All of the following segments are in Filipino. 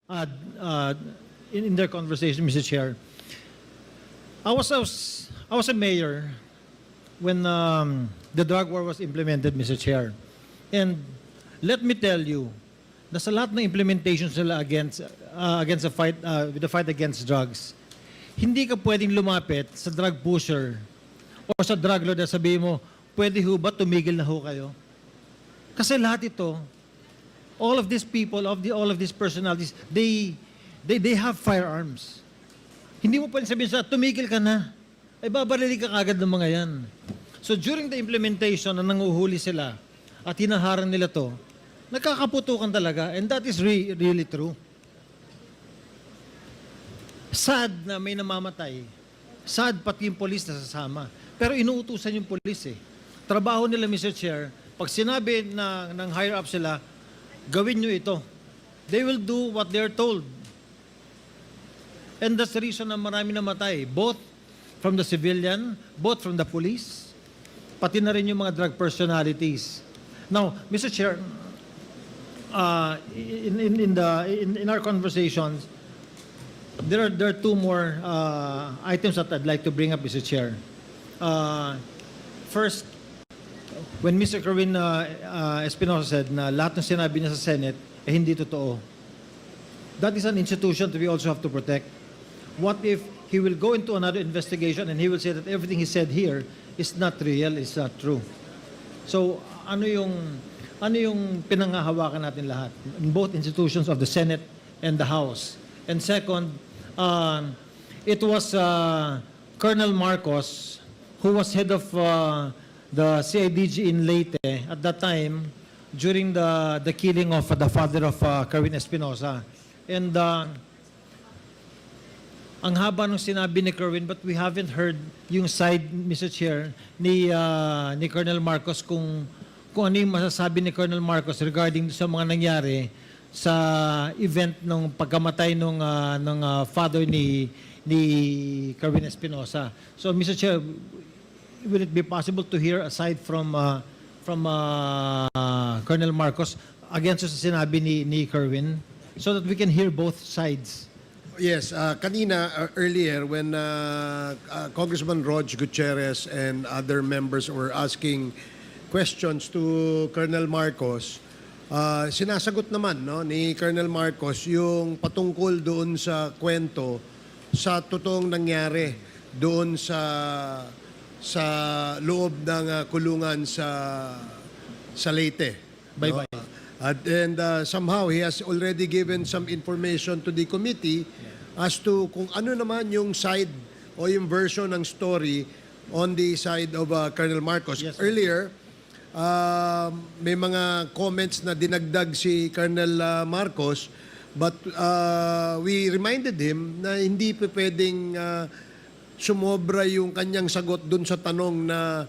uh, uh, in their conversation, Mr. Chair. I was a mayor when the drug war was implemented, Mr. Chair. And let me tell you, nasa lahat ng implementations nila against the fight, with the fight against drugs, hindi ka pwedeng lumapit sa drug pusher o sa drug lord na sabihin mo, pwede ho ba tumigil na ho kayo? Kasi lahat ito, all of these people, all of these personalities, they have firearms. Hindi mo pwedeng sabihin sa, tumigil ka na. Ay babarili ka kagad ng mga yan. So during the implementation na nanguhuli sila at hinaharang nila to, nagkakaputukan talaga, and that is really true. Sad na may namamatay. Sad pati yung polis na sasama. Pero inuutusan yung polis eh. Trabaho nila, Mr. Chair, pag sinabi ng higher up sila, gawin nyo ito. They will do what they're told. And that's the reason na marami namatay. Both from the civilian, both from the police, pati na rin yung mga drug personalities. Now, Mr. Chair, in our conversations, there are two more items that I'd like to bring up, Mr. Chair. First, when Mr. Kerwin Espinosa said na lahat ng sinabi niya sa Senate hindi totoo. That is an institution that we also have to protect. What if he will go into another investigation and he will say that everything he said here is not real, is not true? So, ano yung pinanghahawakan natin lahat in both institutions of the Senate and the House? And second, it was Colonel Marcos who was head of the CIDG in Leyte at that time during the killing of the father of Kerwin Espinosa. And ang haba ng sinabi ni Kerwin, but we haven't heard yung side, Mr. Chair, ni Colonel Marcos kung ano yung masasabi ni Colonel Marcos regarding sa mga nangyari sa event ng pagkamatay ng father ni Kerwin Espinosa. So, Mr. Chair, will it be possible to hear aside from Colonel Marcos against sa sinabi ni Kerwin so that we can hear both sides? Yes, kanina earlier when Congressman Rog Gutierrez and other members were asking questions to Colonel Marcos, sinasagot naman ni Colonel Marcos yung patungkol doon sa kwento sa totoong nangyari doon sa loob ng kulungan sa Leyte. Bye-bye. And somehow he has already given some information to the committee as to kung ano naman yung side o yung version ng story on the side of Colonel Marcos. Yes, Earlier, may mga comments na dinagdag si Colonel Marcos, but we reminded him na hindi pa pwedeng sumobra yung kanyang sagot dun sa tanong na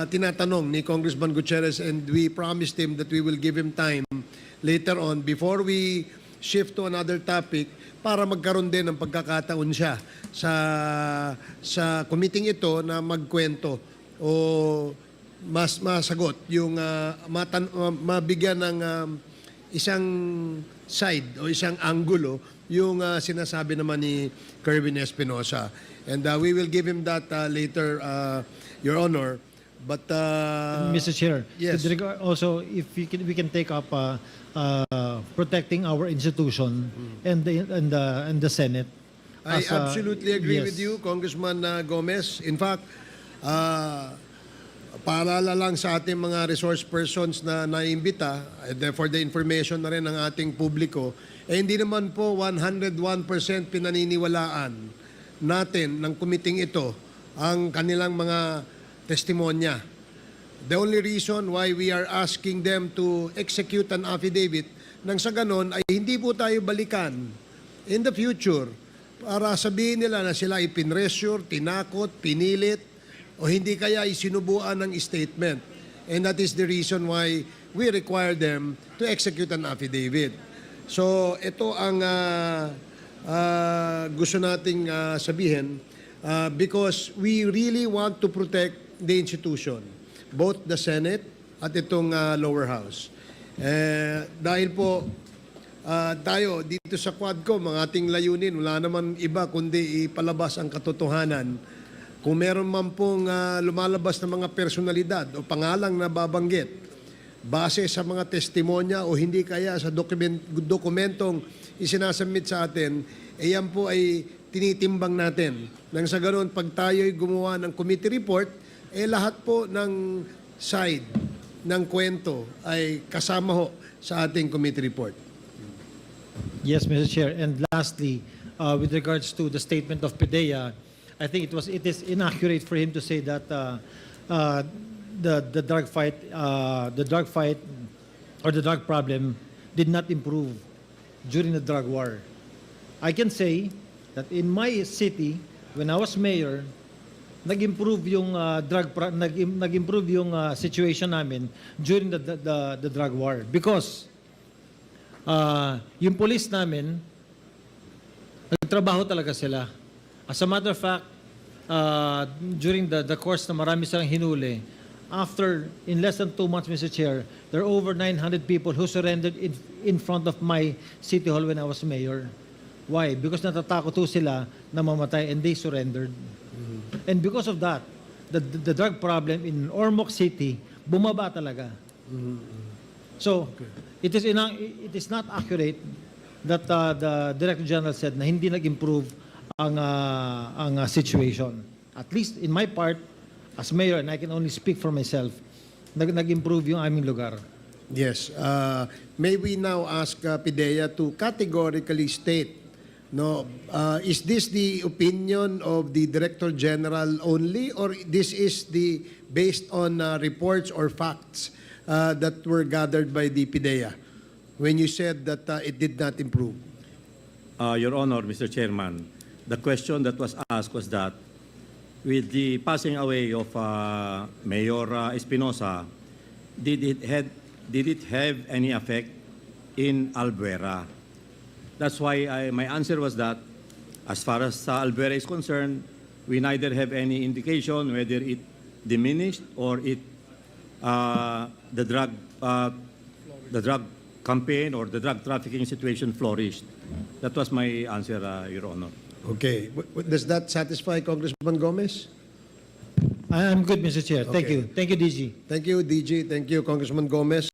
tinatanong ni Congressman Gutierrez, and we promised him that we will give him time later on before we shift to another topic para magkaroon din ng pagkakataon siya sa committee ito na magkwento o mas masagot yung mabigyan ng isang side o isang angulo yung sinasabi naman ni Kerwin Espinosa. And we will give him that later, Your Honor. But Mr. Chair, yes. with regard also if we can take up protecting our institution and the Senate. I as, absolutely agree yes. with you, Congressman Gomez. In fact, paalala lang sa ating mga resource persons na naimbita, for the information na rin ng ating publiko, hindi naman po 101% pinaniniwalaan natin ng kumiting ito ang kanilang mga testimonya. The only reason why we are asking them to execute an affidavit nang sa ganon ay hindi po tayo balikan in the future para sabihin nila na sila ay pinressure, tinakot, pinilit o hindi kaya isinubuan ng statement. And that is the reason why we require them to execute an affidavit. So ito ang gusto nating sabihin because we really want to protect the institution, both the Senate at itong lower house. Dahil po tayo dito sa Quadcom, ang ating layunin, wala naman iba kundi ipalabas ang katotohanan. Kung meron man pong lumalabas na mga personalidad o pangalang nababanggit, base sa mga testimonya o hindi kaya sa dokumentong isinasubmit sa atin, yan po ay tinitimbang natin. Nang sa ganoon, pag tayo'y gumawa ng committee report, lahat po ng side ng kwento ay kasama ho sa ating committee report. Yes, Mr. Chair. And lastly, with regards to the statement of PDEA, I think it is inaccurate for him to say that the drug fight or the drug problem did not improve during the drug war. I can say that in my city, when I was mayor, nag-improve yung nag-improve yung situation namin during the drug war because yung police namin nagtrabaho talaga sila. As a matter of fact, during the course na marami silang hinuli, in less than 2 months, Mr. Chair, there are over 900 people who surrendered in front of my city hall when I was mayor. Why? Because natatakot ho sila na mamatay and they surrendered. And because of that, the drug problem in Ormoc City bumaba talaga. So, it is not accurate that the Director General said na hindi nag-improve ang situation. At least in my part, as mayor, and I can only speak for myself, nag-improve yung aming lugar. Yes. May we now ask PIDEA to categorically state, no, is this the opinion of the Director General only, or this is based on reports or facts that were gathered by the PIDEA when you said that it did not improve? Your Honor, Mr. Chairman, the question that was asked was that with the passing away of Mayor Espinosa, did it have any effect in Albuera? That's why my answer was that as far as Albuera is concerned, we neither have any indication whether it diminished or the drug campaign or the drug trafficking situation flourished. That was my answer, Your Honor. Okay. Does that satisfy Congressman Gomez? I'm good, Mr. Chair. Thank Okay. you. Thank you, DG. Thank you, DG. Thank you, Congressman Gomez.